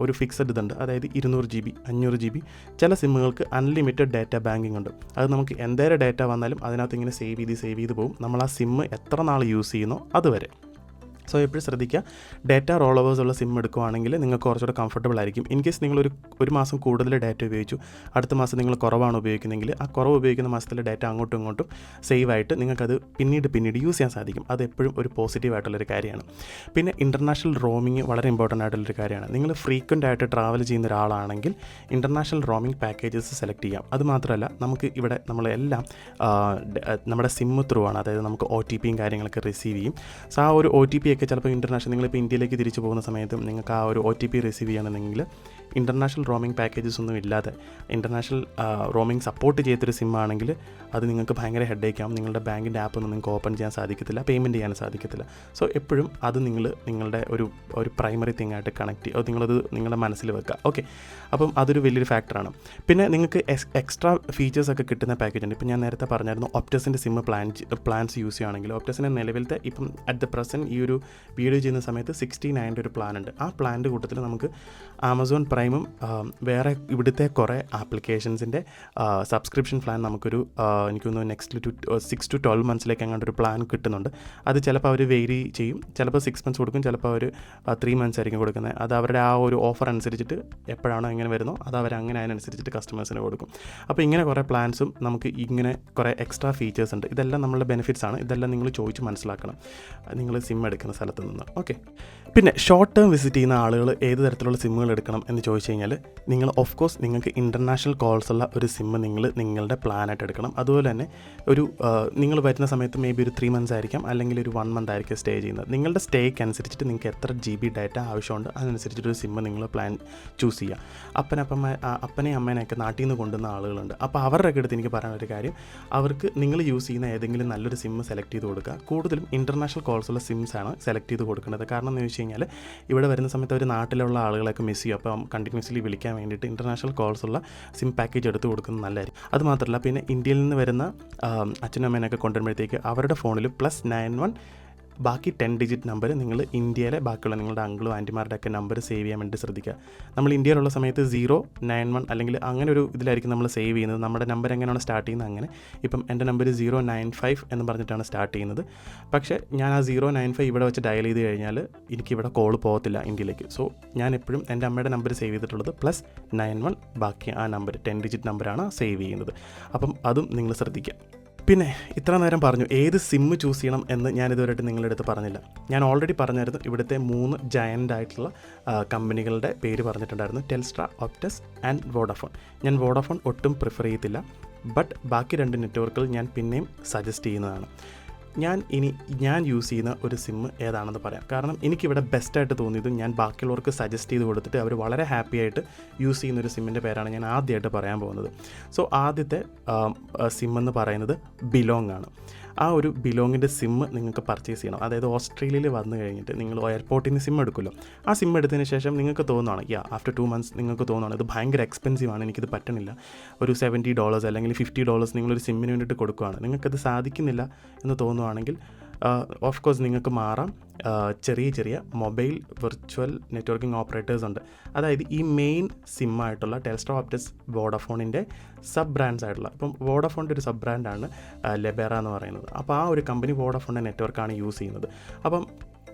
ഒരു ഫിക്സഡ് ഇതുണ്ട്. അതായത് 200 GB 500 GB. ചില സിമ്മുകൾക്ക് അൺലിമിറ്റഡ് ഡാറ്റ ബാങ്കിങ് ഉണ്ട്. അത് നമുക്ക് എന്തേരം ഡാറ്റ വന്നാലും അതിനകത്ത് ഇങ്ങനെ സേവ് ചെയ്ത് പോകും. നമ്മൾ ആ സിമ്മ് എത്ര നാൾ യൂസ് ചെയ്യുന്നോ അതുവരെ. സോ എപ്പോഴും ശ്രദ്ധിക്കുക, ഡാറ്റ റോൾ ഓവേഴ്സ് ഉള്ള സിം എടുക്കുകയാണെങ്കിൽ നിങ്ങൾക്ക് കുറച്ചുകൂടെ കംഫർട്ടബിൾ ആയിരിക്കും. ഇൻ കേസ് നിങ്ങൾ ഒരു മാസം കൂടുതൽ ഡാറ്റ ഉപയോഗിച്ചു, അടുത്ത മാസം നിങ്ങൾ കുറവാണ് ഉപയോഗിക്കുന്നതെങ്കിൽ ആ കുറവ് ഉപയോഗിക്കുന്ന മാസത്തിലെ ഡാറ്റ അങ്ങോട്ടും ഇങ്ങോട്ടും സേവ് ആയിട്ട് നിങ്ങൾക്കത് പിന്നീട് യൂസ് ചെയ്യാൻ സാധിക്കും. അത് എപ്പോഴും ഒരു പോസിറ്റീവ് ആയിട്ടുള്ളൊരു കാര്യമാണ്. പിന്നെ ഇൻ്റർനാഷണൽ റോമിങ് വളരെ ഇമ്പോർട്ടൻ്റ് ആയിട്ടുള്ളൊരു കാര്യമാണ്. നിങ്ങൾ ഫ്രീക്വൻ്റ് ആയിട്ട് ട്രാവൽ ചെയ്യുന്ന ഒരാളാണെങ്കിൽ ഇൻ്റർനാഷണൽ റോമിങ് പാക്കേജസ് സെലക്ട് ചെയ്യാം. അതുമാത്രമല്ല നമുക്ക് ഇവിടെ നമ്മളെല്ലാം നമ്മുടെ സിം ത്രൂ ആണ്. അതായത് നമുക്ക് OTP കാര്യങ്ങളൊക്കെ റിസീവ് ചെയ്യും. സോ ആ ഒരു OTP ഒക്കെ ചിലപ്പോൾ ഇൻ്റർനാഷണൽ നിങ്ങളിപ്പോൾ ഇന്ത്യയിലേക്ക് തിരിച്ചു പോകുന്ന സമയത്തും നിങ്ങൾക്ക് ആ ഒരു OTP റിസീവ് ചെയ്യണമെങ്കിൽ ഇൻ്റർനാഷണൽ റോമിംഗ് പാക്കേജസ് ഒന്നും ഇല്ലാതെ ഇൻ്റർനാഷണൽ റോമിംഗ് സപ്പോർട്ട് ചെയ്തൊരു സിം ആണെങ്കിൽ അത് നിങ്ങൾക്ക് ഭയങ്കര ഹെഡേക്ക് ആവും. നിങ്ങളുടെ ബാങ്കിൻ്റെ ആപ്പ് ഒന്നും നിങ്ങൾക്ക് ഓപ്പൺ ചെയ്യാൻ സാധിക്കത്തില്ല, പേയ്മെൻറ്റ് ചെയ്യാൻ സാധിക്കത്തില്ല. സോ എപ്പോഴും അത് നിങ്ങളുടെ ഒരു പ്രൈമറി തിങ് ആയിട്ട് കണക്ട് ചെയ്യുക, നിങ്ങളത് നിങ്ങളുടെ മനസ്സിൽ വെക്കുക. ഓക്കെ, അപ്പം അതൊരു വലിയൊരു ഫാക്ടറാണ്. പിന്നെ നിങ്ങൾക്ക് എക്സ്ട്രാ ഫീച്ചേഴ്സൊക്കെ കിട്ടുന്ന പാക്കേജ് ഉണ്ട്. ഇപ്പം ഞാൻ നേരത്തെ പറഞ്ഞായിരുന്നു ഒപ്റ്റസിൻ്റെ സിം പ്ലാൻസ് യൂസ് ചെയ്യുകയാണെങ്കിൽ ഒപ്റ്റസിൻ്റെ നിലവിലത്തെ ഇപ്പം അറ്റ് ദ പ്രസൻറ്റ് ഈ ഒരു വീഡിയോ ചെയ്യുന്ന സമയത്ത് 69 ഒരു പ്ലാൻ ഉണ്ട്. ആ പ്ലാൻ്റെ കൂട്ടത്തിൽ നമുക്ക് ആമസോൺ പ്രൈമും വേറെ ഇവിടുത്തെ കുറേ ആപ്ലിക്കേഷൻസിൻ്റെ സബ്സ്ക്രിപ്ഷൻ പ്ലാൻ നമുക്കൊരു എനിക്കൊന്ന് നെക്സ്റ്റ് 6 to 12 മന്ത്സിലേക്ക് അങ്ങോട്ട് ഒരു പ്ലാൻ കിട്ടുന്നുണ്ട്. അത് ചിലപ്പോൾ അവർ വേരി ചെയ്യും. ചിലപ്പോൾ 6 months കൊടുക്കും, ചിലപ്പോൾ അവർ 3 months ആയിരിക്കും കൊടുക്കുന്നത്. അത് അവരുടെ ആ ഒരു ഓഫർ അനുസരിച്ചിട്ട് എപ്പോഴാണോ എങ്ങനെ വരുന്നോ അത് അവർ അങ്ങനെ അതിനനുസരിച്ചിട്ട് കസ്റ്റമേഴ്സിന് കൊടുക്കും. അപ്പോൾ ഇങ്ങനെ കുറേ പ്ലാൻസും നമുക്ക് ഇങ്ങനെ കുറേ എക്സ്ട്രാ ഫീച്ചേഴ്സ് ഉണ്ട്. ഇതെല്ലാം നമ്മളുടെ ബെനിഫിറ്റ്സ് ആണ്. ഇതെല്ലാം നിങ്ങൾ ചോദിച്ച് മനസ്സിലാക്കണം നിങ്ങൾ സിം എടുക്കുന്ന സ്ഥലത്ത് നിന്ന്. ഓക്കെ, പിന്നെ ഷോർട്ട് ടേം വിസിറ്റ് ചെയ്യുന്ന ആളുകൾ ഏത് തരത്തിലുള്ള സിമ്മുകൾ എടുക്കണം എന്ന് ചോദിച്ചു കഴിഞ്ഞാൽ നിങ്ങൾ ഓഫ് കോഴ്സ് നിങ്ങൾക്ക് ഇൻ്റർനാഷണൽ കോൾസ് ഉള്ള ഒരു സിമ്മ് നിങ്ങളുടെ പ്ലാനായിട്ട് എടുക്കണം. അതുപോലെ തന്നെ ഒരു നിങ്ങൾ വരുന്ന സമയത്ത് മേ ബി ഒരു 3 months ആയിരിക്കാം, അല്ലെങ്കിൽ ഒരു 1 month ആയിരിക്കും സ്റ്റേ ചെയ്യുന്നത്. നിങ്ങളുടെ സ്റ്റേക്ക് അനുസരിച്ചിട്ട് നിങ്ങൾക്ക് എത്ര GB ഡാറ്റ ആവശ്യമുണ്ട് അതിനനുസരിച്ചിട്ടൊരു സിമ്മ് നിങ്ങൾ പ്ലാൻ ചൂസ് ചെയ്യുക. അപ്പനെയും അമ്മേനെയൊക്കെ നാട്ടിൽ നിന്ന് കൊണ്ടുവന്ന ആളുകളുണ്ട്. അപ്പോൾ അവരുടെ അടുത്ത് എനിക്ക് പറയാനൊരു കാര്യം, അവർക്ക് നിങ്ങൾ യൂസ് ചെയ്യുന്ന ഏതെങ്കിലും നല്ലൊരു സിമ്മ് സെലക്ട് ചെയ്ത് കൊടുക്കുക. കൂടുതലും ഇൻ്റർനാഷണൽ കോൾസുള്ള സിംസാണ് സെലക്ട് ചെയ്ത് കൊടുക്കേണ്ടത്. കാരണം എന്ന് വെച്ച് കഴിഞ്ഞാൽ ഇവിടെ വരുന്ന സമയത്ത് ഒരു നാട്ടിലുള്ള ആളുകളൊക്കെ മിസ് ചെയ്യും. അപ്പം കണ്ടിന്യൂസ്ലി വിളിക്കാൻ വേണ്ടിയിട്ട് ഇൻ്റർനാഷണൽ കോൾസുള്ള സിം പാക്കേജ് എടുത്ത് കൊടുക്കുന്നത് നല്ലതായിരിക്കും. അതുമാത്രമല്ല, പിന്നെ ഇന്ത്യയിൽ നിന്ന് വരുന്ന അച്ഛനും അമ്മേനൊക്കെ കൊണ്ടുവരുമ്പോഴത്തേക്ക് അവരുടെ ഫോണിൽ +91 ബാക്കി 10 digit നമ്പർ നിങ്ങൾ ഇന്ത്യയിലെ ബാക്കിയുള്ള നിങ്ങളുടെ അങ്കിളും ആൻറ്റിമാരുടെ ഒക്കെ നമ്പർ സേവ് ചെയ്യാൻ വേണ്ടി ശ്രദ്ധിക്കുക. നമ്മൾ ഇന്ത്യയിലുള്ള സമയത്ത് 091 അല്ലെങ്കിൽ അങ്ങനെ ഒരു ഇതിലായിരിക്കും നമ്മൾ സേവ് ചെയ്യുന്നത്. നമ്മുടെ നമ്പർ എങ്ങനെയാണ് സ്റ്റാർട്ട് ചെയ്യുന്നത് അങ്ങനെ. ഇപ്പം എൻ്റെ നമ്പർ 095 എന്ന് പറഞ്ഞിട്ടാണ് സ്റ്റാർട്ട് ചെയ്യുന്നത്. പക്ഷേ ഞാൻ ആ 095 ഇവിടെ വെച്ച് ഡയൽ ചെയ്ത് കഴിഞ്ഞാൽ എനിക്കിവിടെ കോൾ പോകത്തില്ല ഇന്ത്യയിലേക്ക്. സോ ഞാൻ എപ്പോഴും എൻ്റെ അമ്മയുടെ നമ്പർ സേവ് ചെയ്തിട്ടുള്ളത് +91 ബാക്കി ആ നമ്പർ 10 digit നമ്പറാണ് സേവ് ചെയ്യുന്നത്. അപ്പം അതും നിങ്ങൾ ശ്രദ്ധിക്കുക. പിന്നെ ഇത്ര നേരം പറഞ്ഞു ഏത് സിമ്മ് ചൂസ് ചെയ്യണം എന്ന് ഞാൻ ഇതുവരെയായിട്ട് നിങ്ങളുടെ അടുത്ത് പറഞ്ഞില്ല. ഞാൻ ഓൾറെഡി പറഞ്ഞായിരുന്നു ഇവിടുത്തെ 3 ജയൻ്റ് ആയിട്ടുള്ള കമ്പനികളുടെ പേര് പറഞ്ഞിട്ടുണ്ടായിരുന്നു: ടെൽസ്ട്ര, ഒപ്റ്റസ് ആൻഡ് വോഡഫോൺ. ഞാൻ വോഡഫോൺ ഒട്ടും പ്രിഫർ ചെയ്യത്തില്ല, ബട്ട് ബാക്കി 2 നെറ്റ്വർക്കുകൾ ഞാൻ പിന്നെയും സജസ്റ്റ് ചെയ്യുന്നതാണ്. ഞാൻ യൂസ് ചെയ്യുന്ന ഒരു സിമ്മ് ഏതാണെന്ന് പറയാം. കാരണം എനിക്കിവിടെ ബെസ്റ്റായിട്ട് തോന്നിയതും ഞാൻ ബാക്കിയുള്ളവർക്ക് സജസ്റ്റ് ചെയ്ത് കൊടുത്തിട്ട് അവർ വളരെ ഹാപ്പി ആയിട്ട് യൂസ് ചെയ്യുന്ന ഒരു സിമ്മിൻ്റെ പേരാണ് ഞാൻ ആദ്യമായിട്ട് പറയാൻ പോകുന്നത്. സോ ആദ്യത്തെ സിമ്മെന്ന് പറയുന്നത് ബിലോങ് ആണ്. ആ ഒരു ബിലോങ്ങിൻ്റെ സിമ്മ് നിങ്ങൾക്ക് പർച്ചേസ് ചെയ്യണം. അതായത് ഓസ്ട്രേലിയയിൽ വന്നു കഴിഞ്ഞിട്ട് നിങ്ങൾ എയർപോർട്ടിൽ നിന്ന് സിം എടുക്കുമല്ലോ, ആ സിം എടുത്തതിന് ശേഷം നിങ്ങൾക്ക് തോന്നുകയാണ് ആഫ്റ്റർ 2 months നിങ്ങൾക്ക് തോന്നുകയാണ് ഇത് ഭയങ്കര എക്സ്പെൻസീവ് ആണ്, എനിക്കിത് പറ്റണില്ല, ഒരു $70 അല്ലെങ്കിൽ $50 നിങ്ങളൊരു സിമ്മിന് വേണ്ടിയിട്ട് കൊടുക്കുകയാണ്, നിങ്ങൾക്കത് സാധിക്കുന്നില്ല എന്ന് തോന്നുകയാണെങ്കിൽ ഓഫ് കോഴ്സ് നിങ്ങൾക്ക് മാറാം. ചെറിയ മൊബൈൽ വിർച്വൽ നെറ്റ്വർക്കിംഗ് ഓപ്പറേറ്റേഴ്സ് ഉണ്ട്. അതായത് ഈ മെയിൻ സിമ്മായിട്ടുള്ള ടെൽസ്ട്ര, ഒപ്റ്റസ്, വോഡഫോണിൻ്റെ സബ് ബ്രാൻഡ്സ് ആയിട്ടുള്ള, ഇപ്പം വോഡഫോണിൻ്റെ ഒരു സബ് ബ്രാൻഡാണ് ലെബേറ എന്ന് പറയുന്നത്. അപ്പോൾ ആ ഒരു കമ്പനി വോഡഫോണിൻ്റെ നെറ്റ്വർക്കാണ് യൂസ് ചെയ്യുന്നത്. അപ്പം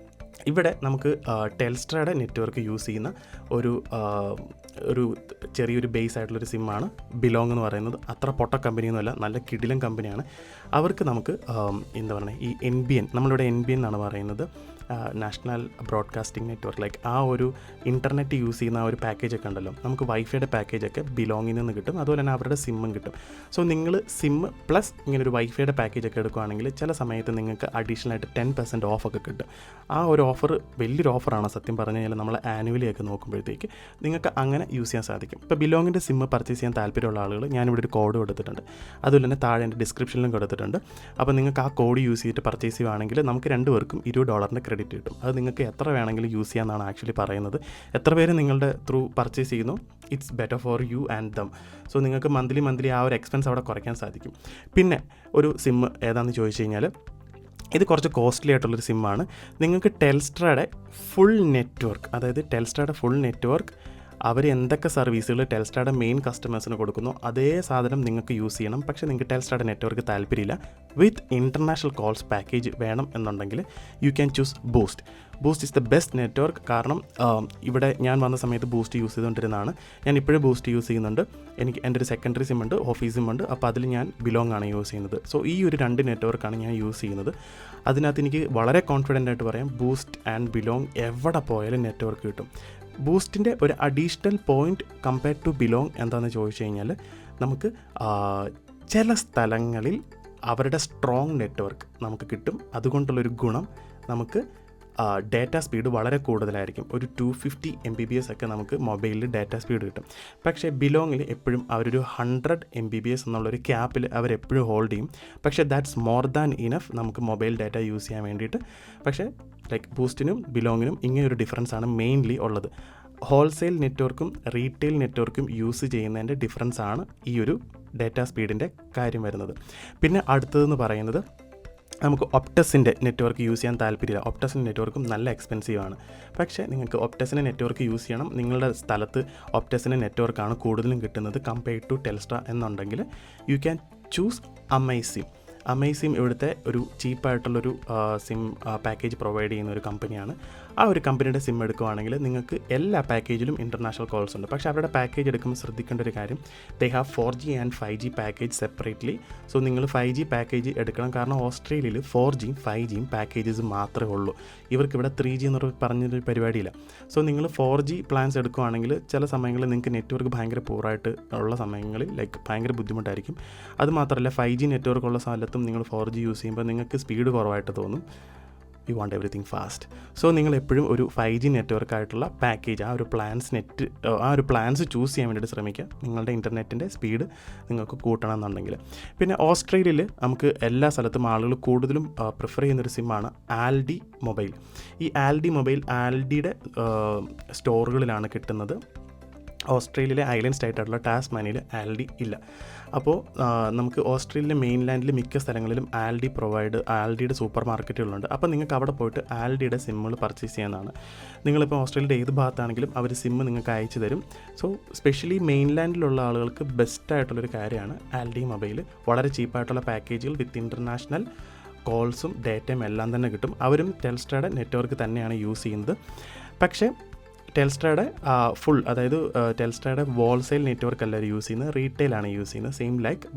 ഇവിടെ നമുക്ക് ടെൽസ്ട്രയുടെ നെറ്റ്വർക്ക് യൂസ് ചെയ്യുന്ന ഒരു ചെറിയൊരു ബേസ് ആയിട്ടുള്ളൊരു സിമ്മാണ് ബിലോങ് എന്ന് പറയുന്നത്. അത്ര പൊട്ട കമ്പനിയൊന്നുമല്ല, നല്ല കിടിലൻ കമ്പനിയാണ്. അവർക്ക് നമുക്ക് എന്താ പറയുക, ഈ NBN, നമ്മളിവിടെ NBN എന്നാണ് പറയുന്നത്, നാഷണൽ ബ്രോഡ്കാസ്റ്റിംഗ് നെറ്റ്വർക്ക്, ലൈക്ക് ആ ഒരു ഇൻ്റർനെറ്റ് യൂസ് ചെയ്യുന്ന ആ ഒരു പാക്കേജൊക്കെ ഉണ്ടല്ലോ, നമുക്ക് വൈഫൈയുടെ പാക്കേജൊക്കെ ബിലോങ്ങിൽ നിന്ന് കിട്ടും. അതുപോലെ തന്നെ അവരുടെ സിമ്മും കിട്ടും. സോ നിങ്ങൾ സിമ്മ് പ്ലസ് ഇങ്ങനൊരു വൈഫൈയുടെ പാക്കേജൊക്കെ എടുക്കുകയാണെങ്കിൽ ചില സമയത്ത് നിങ്ങൾക്ക് അഡീഷണലായിട്ട് 10% ഓഫൊക്കെ കിട്ടും. ആ ഒരു ഓഫർ വലിയൊരു ഓഫറാണ് സത്യം പറഞ്ഞു കഴിഞ്ഞാൽ. നമ്മൾ ആനുവലി ഒക്കെ നോക്കുമ്പോഴത്തേക്ക് നിങ്ങൾക്ക് അങ്ങനെ യൂസ് ചെയ്യാൻ സാധിക്കും. ഇപ്പോൾ ബിലോങ്ങിൻ്റെ സിമ്മ് പർച്ചേസ് ചെയ്യാൻ താല്പര്യമുള്ള ആളുകൾ ഞാനിവിടെ ഒരു കോഡ് കൊടുത്തിട്ടുണ്ട്, അതുപോലെ തന്നെ താഴെ എൻ്റെ ഡിസ്ക്രിപ്ഷനിലും കൊടുത്തിട്ടുണ്ട്. അപ്പോൾ നിങ്ങൾക്ക് ആ കോഡ് യൂസ് ചെയ്തിട്ട് പർച്ചേസ് ചെയ്യുകയാണെങ്കിൽ നമുക്ക് 2 പേർക്കും $20 ക്രെഡിറ്റ് കിട്ടും. അത് നിങ്ങൾക്ക് എത്ര വേണമെങ്കിലും യൂസ് ചെയ്യാമെന്നാണ് ആക്ച്വലി പറയുന്നത്. എത്ര പേര് നിങ്ങളുടെ ത്രൂ പർച്ചേസ് ചെയ്യുന്നു, it's better for you and dum. So നിങ്ങൾക്ക് മന്ത്ലി ആ ഒരു എക്സ്പെൻസ് അവിടെ കുറയ്ക്കാൻ സാധിക്കും. പിന്നെ ഒരു സിമ്മ് ഏതാണെന്ന് ചോദിച്ചു കഴിഞ്ഞാൽ ഇത് കുറച്ച് കോസ്റ്റ്ലി ആയിട്ടുള്ളൊരു സിമ്മാണ്. നിങ്ങൾക്ക് ടെൽസ്ട്രയുടെ ഫുൾ നെറ്റ്വർക്ക്, അതായത് ടെൽസ്ട്രയുടെ ഫുൾ നെറ്റ്വർക്ക് അവർ എന്തൊക്കെ സർവീസുകൾ ടെൽസ്ട്രയുടെ മെയിൻ കസ്റ്റമേഴ്സിന് കൊടുക്കുന്നു അതേ സാധനം നിങ്ങൾക്ക് യൂസ് ചെയ്യണം. പക്ഷേ നിങ്ങൾക്ക് ടെൽസ്ട്രയുടെ നെറ്റ്വർക്ക് താല്പര്യമില്ല, വിത്ത് ഇൻ്റർനാഷണൽ കോൾസ് പാക്കേജ് വേണം എന്നുണ്ടെങ്കിൽ you can choose boost. Boost is the best network. കാരണം ഇവിടെ ഞാൻ വന്ന സമയത്ത് ബൂസ്റ്റ് യൂസ് ചെയ്തുകൊണ്ടിരുന്നതാണ്. ഞാൻ ഇപ്പോഴും ബൂസ്റ്റ് യൂസ് ചെയ്യുന്നുണ്ട്. എൻ്റെ ഒരു സെക്കൻഡറി സിം ഉണ്ട്, ഓഫീസ് സിം ഉണ്ട്. അപ്പോൾ അതിൽ ഞാൻ ബിലോങ് ആണ് യൂസ് ചെയ്യുന്നത്. സോ ഈ ഒരു 2 നെറ്റ്വർക്കാണ് ഞാൻ യൂസ് ചെയ്യുന്നത്. അതിനകത്ത് എനിക്ക് വളരെ കോൺഫിഡൻ്റ് ആയിട്ട് പറയാം, ബൂസ്റ്റ് ആൻഡ് ബിലോങ് എവിടെ പോയാലും നെറ്റ്വർക്ക് കിട്ടും. ബൂസ്റ്റിൻ്റെ ഒരു additional point compared to Belong എന്താണെന്ന് ചോദിച്ചു കഴിഞ്ഞാൽ, നമുക്ക് ചില സ്ഥലങ്ങളിൽ അവരുടെ സ്ട്രോങ് നെറ്റ്വർക്ക് നമുക്ക് കിട്ടും. അതുകൊണ്ടുള്ളൊരു ഗുണം, നമുക്ക് ഡാറ്റ സ്പീഡ് വളരെ കൂടുതലായിരിക്കും. ഒരു 250 MBPS ഒക്കെ നമുക്ക് മൊബൈലിൽ ഡാറ്റ സ്പീഡ് കിട്ടും. പക്ഷേ ബിലോങ്ങിൽ എപ്പോഴും അവരൊരു 100 MBPS എന്നുള്ളൊരു ക്യാപ്പിൽ അവരെപ്പോഴും ഹോൾഡ് ചെയ്യും. പക്ഷേ ദാറ്റ്സ് മോർ ദാൻ ഇനഫ് നമുക്ക് മൊബൈൽ ഡാറ്റ യൂസ് ചെയ്യാൻ വേണ്ടിയിട്ട്. പക്ഷേ ലൈക്ക് ബൂസ്റ്റിനും ബിലോങ്ങിനും ഇങ്ങനെയൊരു ഡിഫറൻസാണ് മെയിൻലി ഉള്ളത്. ഹോൾസെയിൽ നെറ്റ്വർക്കും റീറ്റെയിൽ നെറ്റ്വർക്കും യൂസ് ചെയ്യുന്നതിൻ്റെ ഡിഫറൻസാണ് ഈ ഒരു ഡാറ്റ സ്പീഡിൻ്റെ കാര്യം വരുന്നത്. പിന്നെ അടുത്തതെന്ന് പറയുന്നത്, നമുക്ക് ഒപ്റ്റസിൻ്റെ നെറ്റ്വർക്ക് യൂസ് ചെയ്യാൻ താല്പര്യമില്ല. ഒപ്റ്റസിൻ്റെ നെറ്റ്വർക്കും നല്ല എക്സ്പെൻസീവ് ആണ്. പക്ഷേ നിങ്ങൾക്ക് ഒപ്റ്റസിൻ്റെ നെറ്റ്വർക്ക് യൂസ് ചെയ്യണം, നിങ്ങളുടെ സ്ഥലത്ത് ഒപ്റ്റസിൻ്റെ നെറ്റ്വർക്കാണ് കൂടുതലും കിട്ടുന്നത് കമ്പയർഡ് ടു ടെൽസ്ട്ര എന്നുണ്ടെങ്കിൽ യു ക്യാൻ ചൂസ് അമേസിം. അമേസിം ഇവിടുത്തെ ഒരു ചീപ്പായിട്ടുള്ളൊരു സിം പാക്കേജ് പ്രൊവൈഡ് ചെയ്യുന്ന ഒരു കമ്പനിയാണ്. ആ ഒരു കമ്പനിയുടെ സിം എടുക്കുകയാണെങ്കിൽ നിങ്ങൾക്ക് എല്ലാ പാക്കേജിലും ഇൻ്റർനാഷണൽ കോൾസ് ഉണ്ട്. പക്ഷേ അവരുടെ പാക്കേജ് എടുക്കുമ്പോൾ ശ്രദ്ധിക്കേണ്ട ഒരു കാര്യം, they have 4G and 5G package separately. So നിങ്ങൾ 5G പാക്കേജ് എടുക്കണം. കാരണം ഓസ്ട്രേലിയയിൽ 4Gയും 5Gയും പാക്കേജസ് മാത്രമേ ഉള്ളൂ. ഇവർക്കിവിടെ 3G എന്ന് പറഞ്ഞൊരു പരിപാടിയില്ല. സോ നിങ്ങൾ 4G പ്ലാൻസ് എടുക്കുകയാണെങ്കിൽ ചില സമയങ്ങളിൽ നിങ്ങൾക്ക് നെറ്റ്വർക്ക് ഭയങ്കര പൂറായിട്ട് ഉള്ള സമയങ്ങളിൽ ഭയങ്കര ബുദ്ധിമുട്ടായിരിക്കും. അതുമാത്രമല്ല 5G നെറ്റ്വർക്ക് ഉള്ള സ്ഥലത്തും നിങ്ങൾ 4G യൂസ് ചെയ്യുമ്പോൾ നിങ്ങൾക്ക് സ്പീഡ് കുറവായിട്ട് തോന്നും. You want everything fast. So നിങ്ങൾ എപ്പോഴും ഒരു 5G നെറ്റ്വർക്ക് ആയിട്ടുള്ള പാക്കേജ്, ആ ഒരു പ്ലാൻസ് ചൂസ് ചെയ്യാൻ വേണ്ടിയിട്ട് ശ്രമിക്കുക, നിങ്ങളുടെ ഇൻ്റർനെറ്റിൻ്റെ സ്പീഡ് നിങ്ങൾക്ക് കൂട്ടണം എന്നുണ്ടെങ്കിൽ. പിന്നെ ഓസ്ട്രേലിയയിൽ നമുക്ക് എല്ലാ സ്ഥലത്തും ആളുകൾ കൂടുതലും പ്രിഫർ ചെയ്യുന്നൊരു സിമ്മാണ് ആൽഡി മൊബൈൽ. ഈ ആൽഡി മൊബൈൽ ആൽഡിയുടെ സ്റ്റോറുകളിലാണ് കിട്ടുന്നത്. ഓസ്ട്രേലിയയിലെ ഐലൻഡ് സ്റ്റേറ്റ് ആയിട്ടുള്ള ടാസ്മാനിയയിൽ ആൽഡി ഇല്ല. അപ്പോൾ നമുക്ക് ഓസ്ട്രേലിയയിലെ മെയിൻലാൻഡിൽ മിക്ക സ്ഥലങ്ങളിലും ആൽഡിയുടെ സൂപ്പർ മാർക്കറ്റുകളുണ്ട്. അപ്പോൾ നിങ്ങൾക്ക് അവിടെ പോയിട്ട് ആൽഡിയുടെ സിമ്മുകൾ പർച്ചേസ് ചെയ്യാവുന്നതാണ്. നിങ്ങളിപ്പോൾ ഓസ്ട്രേലിയയുടെ ഏത് ഭാഗത്താണെങ്കിലും അവർ സിമ്മ് നിങ്ങൾക്ക് അയച്ചു തരും. സോ സ്പെഷ്യലി മെയിൻലാൻഡിലുള്ള ആളുകൾക്ക് ബെസ്റ്റായിട്ടുള്ളൊരു കാര്യമാണ് ആൽഡി മൊബൈൽ. വളരെ ചീപ്പായിട്ടുള്ള പാക്കേജുകൾ വിത്ത് ഇൻ്റർനാഷണൽ കോൾസും ഡേറ്റയും എല്ലാം തന്നെ കിട്ടും. അവരും ടെൽസ്ട്രയുടെ നെറ്റ്വർക്ക് തന്നെയാണ് യൂസ് ചെയ്യുന്നത്. പക്ഷേ ടെൽസ്ട്രയുടെ അതായത് ടെൽസ്ട്രയുടെ ഹോൾസെയിൽ നെറ്റ്വർക്ക് അല്ല യൂസ് ചെയ്യുന്നത്, റീറ്റെയിലാണ് യൂസ് ചെയ്യുന്നത്. സെയിം ലൈക്ക്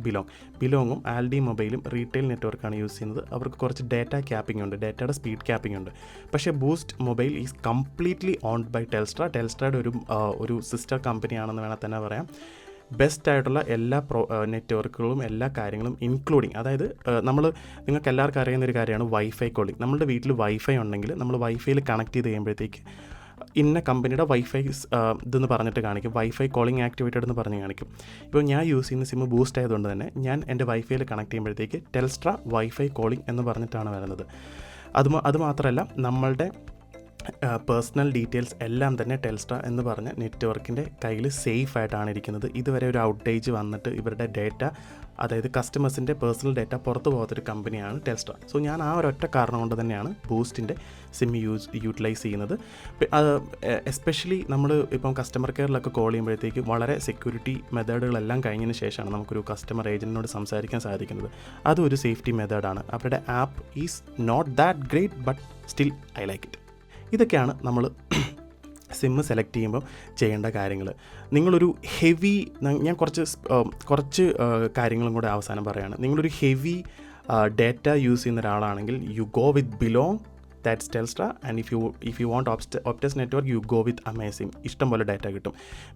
ബിലോങ്ങും ആൽഡി മൊബൈലും റീറ്റെയിൽ നെറ്റ്വർക്കാണ് യൂസ് ചെയ്യുന്നത്. അവർക്ക് കുറച്ച് ഡേറ്റ ക്യാപ്പിംഗ് ഉണ്ട്, ഡേറ്റയുടെ സ്പീഡ് ക്യാപ്പിംഗ് ഉണ്ട്. പക്ഷേ Boost mobile is completely owned by ടെൽസ്ട്രയുടെ ഒരു സിസ്റ്റർ കമ്പനിയാണെന്ന് വേണമെങ്കിൽ തന്നെ പറയാം. ബെസ്റ്റ് ആയിട്ടുള്ള എല്ലാ നെറ്റ്വർക്കുകളും എല്ലാ കാര്യങ്ങളും ഇൻക്ലൂഡിങ്, അതായത് നിങ്ങൾക്ക് എല്ലാവർക്കും അറിയുന്നൊരു കാര്യമാണ് വൈഫൈ കോളിംഗ്. നമ്മുടെ വീട്ടിൽ വൈഫൈ ഉണ്ടെങ്കിൽ നമ്മൾ വൈഫൈയിൽ കണക്ട് ചെയ്ത് കഴിയുമ്പോഴത്തേക്ക് ഇന്ന കമ്പനിയുടെ വൈഫൈ ഇതെന്ന് പറഞ്ഞിട്ട് കാണിക്കും, വൈഫൈ കോളിംഗ് ആക്ടിവേറ്റഡ് എന്ന് പറഞ്ഞ് കാണിക്കും. ഇപ്പോൾ ഞാൻ യൂസ് ചെയ്യുന്ന സിമ്മ് ബൂസ്റ്റ് ആയതുകൊണ്ട് തന്നെ ഞാൻ എൻ്റെ വൈഫൈയിൽ കണക്ട് ചെയ്യുമ്പോഴത്തേക്ക് ടെൽസ്ട്ര വൈഫൈ കോളിംഗ് എന്ന് പറഞ്ഞിട്ടാണ് വരുന്നത്. അതുമാത്രമല്ല നമ്മളുടെ പേഴ്സണൽ ഡീറ്റെയിൽസ് എല്ലാം തന്നെ ടെൽസ്ട്ര എന്ന് പറഞ്ഞ നെറ്റ്വർക്കിൻ്റെ കയ്യിൽ സേഫ് ആയിട്ടാണ് ഇരിക്കുന്നത്. ഇതുവരെ ഒരു ഔട്ടേജ് വന്നിട്ട് ഇവരുടെ ഡേറ്റ, അതായത് കസ്റ്റമേഴ്സിൻ്റെ പേഴ്സണൽ ഡേറ്റ പുറത്തു പോകാത്തൊരു കമ്പനിയാണ് ടെൽസ്ട്ര. സോ ഞാൻ ആ ഒരൊറ്റ കാരണം കൊണ്ട് തന്നെയാണ് ബൂസ്റ്റിൻ്റെ സിം യൂട്ടിലൈസ് ചെയ്യുന്നത്. എസ്പെഷ്യലി നമ്മൾ ഇപ്പം കസ്റ്റമർ കെയറിലൊക്കെ കോൾ ചെയ്യുമ്പോഴത്തേക്ക് വളരെ സെക്യൂരിറ്റി മെത്തേഡുകളെല്ലാം കഴിഞ്ഞതിന് ശേഷമാണ് നമുക്കൊരു കസ്റ്റമർ ഏജൻറ്റിനോട് സംസാരിക്കാൻ സാധിക്കുന്നത്. അതൊരു സേഫ്റ്റി മെത്തേഡാണ്. അവരുടെ app is not that great, but still I like it. ഇതൊക്കെയാണ് നമ്മൾ സിമ്മ് സെലക്ട് ചെയ്യുമ്പോൾ ചെയ്യേണ്ട കാര്യങ്ങൾ. നിങ്ങളൊരു ഹെവി, ഞാൻ കുറച്ച് കാര്യങ്ങളും കൂടെ അവസാനം പറയുകയാണ്. നിങ്ങളൊരു ഹെവി ഡേറ്റ യൂസ് ചെയ്യുന്ന ഒരാളാണെങ്കിൽ you go with Belong, that's Telstra. And if you want Optus network you go with Amaysim. ഇഷ്ടംപോലെ ഡേറ്റ കിട്ടും.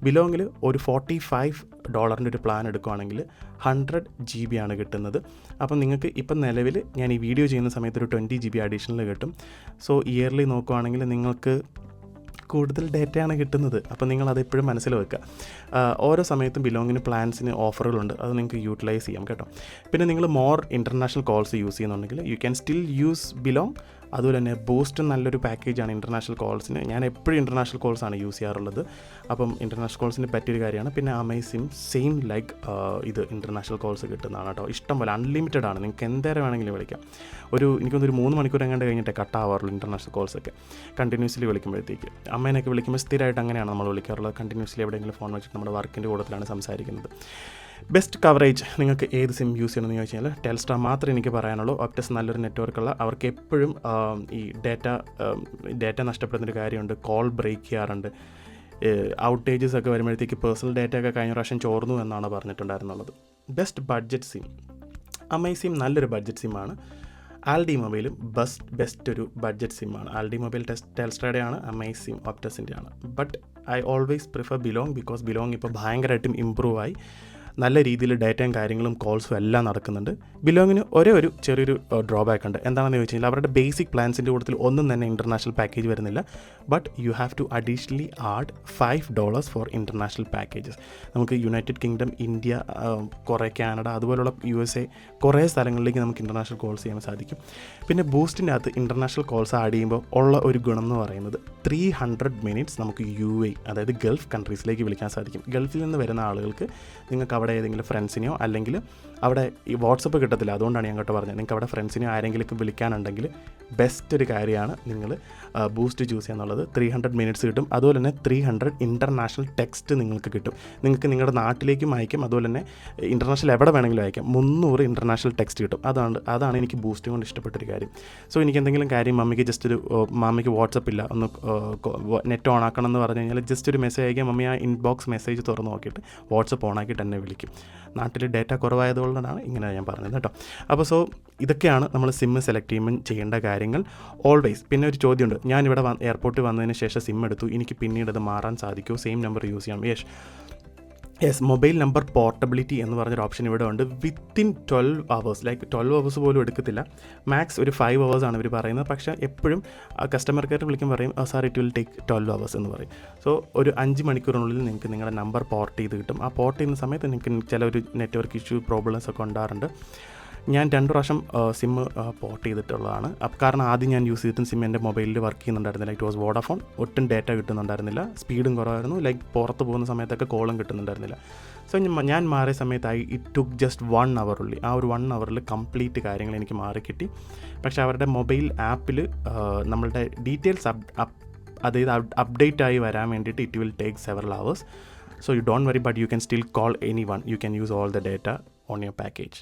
ബിലോങ്ങിൽ ഒരു $45 ഒരു പ്ലാൻ എടുക്കുകയാണെങ്കിൽ 100 GB ആണ് കിട്ടുന്നത്. അപ്പം നിങ്ങൾക്ക് ഇപ്പം നിലവിൽ ഞാൻ ഈ വീഡിയോ ചെയ്യുന്ന സമയത്ത് ഒരു 20 GB അഡീഷണൽ കിട്ടും. സോ ഇയർലി നോക്കുകയാണെങ്കിൽ നിങ്ങൾക്ക് കൂടുതൽ ഡേറ്റയാണ് കിട്ടുന്നത്. അപ്പോൾ നിങ്ങൾ അതെപ്പോഴും മനസ്സിൽ വെക്കുക. ഓരോ സമയത്തും ബിലോങ്ങിന് പ്ലാൻസിന് ഓഫറുകളുണ്ട്, അത് നിങ്ങൾക്ക് യൂട്ടിലൈസ് ചെയ്യാം കേട്ടോ. പിന്നെ നിങ്ങൾ മോർ ഇൻ്റർനാഷണൽ കോൾസ് യൂസ് ചെയ്യുന്നുണ്ടെങ്കിൽ you can still use belong. അതുപോലെ തന്നെ ബൂസ്റ്റ് നല്ലൊരു പാക്കേജാണ് ഇൻ്റർനാഷണൽ കോൾസിന്. ഞാൻ എപ്പോഴും ഇൻ്റർനാഷണൽ കോൾസാണ് യൂസ് ചെയ്യാറുള്ളത്. അപ്പം ഇൻ്റർനാഷണൽ കോൾസിന് പറ്റിയൊരു കാര്യമാണ്. പിന്നെ അമേസിം സെയിം ലൈക്ക് ഇത് ഇൻ്റർനാഷണൽ കോൾസ് കിട്ടുന്നതാണ് കേട്ടോ. ഇഷ്ടംപോലെ അൺലിമിറ്റഡ് ആണ്, നിങ്ങൾക്ക് എന്തേരം വേണമെങ്കിലും വിളിക്കാം. എനിക്കൊന്നൊരു 3 മണിക്കൂർ എങ്ങാണ്ട് കഴിഞ്ഞിട്ട് കട്ടാവാറുള്ളൂ ഇൻ്റർനാഷണൽ കോൾസൊക്കെ കണ്ടിന്യൂസ്ലി വിളിക്കുമ്പോഴത്തേക്ക്. അമ്മേനൊക്കെ വിളിക്കുമ്പോൾ സ്ഥിരമായിട്ട് അങ്ങനെയാണ് നമ്മൾ വിളിക്കാറുള്ളത്. കണ്ടിന്യൂസ്ലി എവിടെയെങ്കിലും ഫോൺ വെച്ചിട്ട് നമ്മുടെ വർക്കിൻ്റെ കൂട്ടത്തിലാണ് സംസാരിക്കുന്നത്. ബെസ്റ്റ് കവറേജ് നിങ്ങൾക്ക് ഏത് സിം യൂസ് ചെയ്യണമെന്ന് ചോദിച്ചു കഴിഞ്ഞാൽ ടെൽസ്ട്ര മാത്രമേ എനിക്ക് പറയാനുള്ളൂ. ഒപ്റ്റസ് നല്ലൊരു നെറ്റ്വർക്കുള്ള, അവർക്ക് എപ്പോഴും ഈ ഡേറ്റ നഷ്ടപ്പെടുന്നൊരു കാര്യമുണ്ട്, കോൾ ബ്രേക്ക് ചെയ്യാറുണ്ട്. ഔട്ടേജസ് ഒക്കെ വരുമ്പോഴത്തേക്ക് പേഴ്സണൽ ഡേറ്റ ഒക്കെ കഴിഞ്ഞ പ്രാവശ്യം ചോർന്നു എന്നാണ് പറഞ്ഞിട്ടുണ്ടായിരുന്നുള്ളത്. ബെസ്റ്റ് ബഡ്ജറ്റ് സിം അമേസിം നല്ലൊരു ബഡ്ജറ്റ് സിമ്മാണ്. ആൽഡി മൊബൈലും ബെസ്റ്റ് ഒരു ബഡ്ജറ്റ് സിമ്മാണ്. ആൽഡി മൊബൈൽ ടെൽസ്ട്രയുടെയാണ്, അമേസിം ഒപ്റ്റസിൻ്റെയാണ്. But I always prefer Belong, because Belong ഇപ്പോൾ ഭയങ്കരമായിട്ടും ഇമ്പ്രൂവ് ആയി. നല്ല രീതിയിൽ ഡേറ്റയും കാര്യങ്ങളും കോൾസും എല്ലാം നടക്കുന്നുണ്ട്. ബിലോങ്ങിന് ഒരു ചെറിയൊരു ഡ്രോബാക്ക് ഉണ്ട്. എന്താണെന്ന് ചോദിച്ചു കഴിഞ്ഞാൽ അവരുടെ ബേസിക് പ്ലാൻസിൻ്റെ കൂട്ടത്തിൽ ഒന്നും തന്നെ ഇൻ്റർനാഷണൽ പാക്കേജ് വരുന്നില്ല. But you have to additionally add $5 for international packages. നമുക്ക് യുണൈറ്റഡ് കിങ്ഡം, ഇന്ത്യ, കുറേ കാനഡ, അതുപോലുള്ള USA കുറേ സ്ഥലങ്ങളിലേക്ക് നമുക്ക് ഇൻ്റർനാഷണൽ കോൾസ് ചെയ്യാൻ സാധിക്കും. പിന്നെ ബൂസ്റ്റിൻ്റെ അകത്ത് ഇൻ്റർനാഷണൽ കോൾസ് ആഡ് ചെയ്യുമ്പോൾ ഉള്ള ഒരു ഗുണം എന്ന് പറയുന്നത് 300 മിനിറ്റ്സ് നമുക്ക് UAE, അതായത് ഗൾഫ് കൺട്രീസിലേക്ക് വിളിക്കാൻ സാധിക്കും. ഗൾഫിൽ നിന്ന് വരുന്ന ആളുകൾക്ക് നിങ്ങൾക്ക് അവിടെ ഏതെങ്കിലും ഫ്രണ്ട്സിനെയോ അല്ലെങ്കിൽ അവിടെ ഈ വാട്സപ്പ് കിട്ടത്തില്ല, അതുകൊണ്ടാണ് ഞാൻ അങ്ങോട്ട് പറഞ്ഞത്. നിങ്ങൾക്ക് അവിടെ ഫ്രണ്ട്സിനെയോ ആരെങ്കിലും വിളിക്കാനുണ്ടെങ്കിൽ ബെസ്റ്റ് ഒരു കാര്യമാണ് നിങ്ങൾ ബൂസ്റ്റ് ചൂസ് ചെയ്യാന്നുള്ളത്. 300 മിനിറ്റ്സ് കിട്ടും, അതുപോലെ തന്നെ 300 ഇൻ്റർനാഷണൽ ടെക്സ്റ്റ് നിങ്ങൾക്ക് കിട്ടും. നിങ്ങൾക്ക് നിങ്ങളുടെ നാട്ടിലേക്കും അയക്കും, അതുപോലെ തന്നെ ഇൻ്റർനാഷണൽ എവിടെ വേണമെങ്കിലും അയക്കാം. 300 ഇൻ്റർനാഷണൽ ടെക്സ്റ്റ് കിട്ടും. അതാണ് എനിക്ക് ബൂസ്റ്റ് കൊണ്ട് ഇഷ്ടപ്പെട്ടൊരു കാര്യം. സോ എനിക്ക് എന്തെങ്കിലും കാര്യം മമ്മിക്ക് ജസ്റ്റ് ഒരു മമ്മിക്ക് വാട്സപ്പ് ഇല്ല, ഒന്ന് നെറ്റ് ഓൺ ആക്കണം എന്ന് പറഞ്ഞു കഴിഞ്ഞാൽ ജസ്റ്റ് ഒരു മെസ്സേജ് അയക്കാം, മമ്മി ആ ഇൻബോക്സ് മെസ്സേജ് തുറന്ന് നോക്കിയിട്ട് വാട്സപ്പ് ഓൺ ആക്കിയിട്ട് എന്നെ വിളിക്കും. നാട്ടിൽ ഡേറ്റ കുറവായതുകൊണ്ടാണ് ഇങ്ങനെ ഞാൻ പറഞ്ഞത് കേട്ടോ. അപ്പോൾ സോ ഇതൊക്കെയാണ് നമ്മൾ സിമ്മ് സെലക്ട് ചെയ്യുമ്പോൾ ചെയ്യേണ്ട കാര്യങ്ങൾ ഓൾവേസ്. പിന്നെ ഒരു ചോദ്യമുണ്ട്, ഞാനിവിടെ എയർപോർട്ടിൽ വന്നതിന് ശേഷം സിം എടുത്തു, എനിക്ക് പിന്നീട് അത് മാറാൻ സാധിക്കുമോ, സെയിം നമ്പർ യൂസ് ചെയ്യാം? യെസ്, മൊബൈൽ നമ്പർ പോർട്ടബിലിറ്റി എന്ന് പറഞ്ഞൊരു ഓപ്ഷൻ ഇവിടെ ഉണ്ട്. വിത്തിൻ 12 hours, ലൈക്ക് 12 hours പോലും എടുക്കത്തില്ല, മാക്സ് ഒരു 5 hours ആണ് ഇവർ പറയുന്നത്. പക്ഷേ എപ്പോഴും കസ്റ്റമർ കെയർ വിളിക്കുമ്പോൾ പറയും sir it will take 12 hours എന്ന് പറയും. സോ ഒരു 5 മണിക്കൂറിനുള്ളിൽ നിങ്ങൾക്ക് നിങ്ങളുടെ നമ്പർ പോർട്ട് ചെയ്ത് കിട്ടും. ആ പോർട്ട് ചെയ്യുന്ന സമയത്ത് നിങ്ങൾക്ക് ചില ഒരു നെറ്റ്വർക്ക് ഇഷ്യൂ പ്രോബ്ലംസ് ഒക്കെ ഉണ്ടാകാറുണ്ട്. ഞാൻ 2 പ്രാവശ്യം സിമ്മ് പോർട്ട് ചെയ്തിട്ടുള്ളതാണ്. കാരണം ആദ്യം ഞാൻ യൂസ് ചെയ്തിട്ടും സിം എൻ്റെ മൊബൈലിൽ വർക്ക് ചെയ്യുന്നുണ്ടായിരുന്നില്ല. It was Vodafone. ഒട്ടും ഡേറ്റ കിട്ടുന്നുണ്ടായിരുന്നില്ല, സ്പീഡും കുറവായിരുന്നു, ലൈക്ക് പുറത്ത് പോകുന്ന സമയത്തൊക്കെ കോളും കിട്ടുന്നുണ്ടായിരുന്നില്ല. സോ ഞാൻ മാറിയ സമയത്തായി ഇറ്റ് ടുക്ക് ജസ്റ്റ് 1 hour ഉള്ളി. ആ ഒരു 1 hour കംപ്ലീറ്റ് കാര്യങ്ങൾ എനിക്ക് മാറി കിട്ടി. പക്ഷേ അവരുടെ മൊബൈൽ ആപ്പിൽ നമ്മളുടെ ഡീറ്റെയിൽസ് അതായത് അപ്ഡേറ്റ് ആയി വരാൻ വേണ്ടിയിട്ട് it will take several hours. So you don't worry, but you can still call anyone. You can use all the data on your package.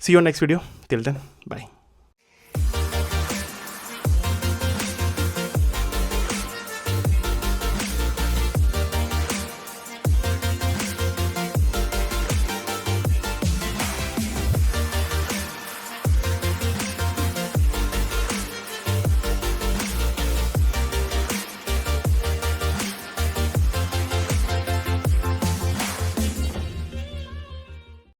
See you on next video. Till then, bye.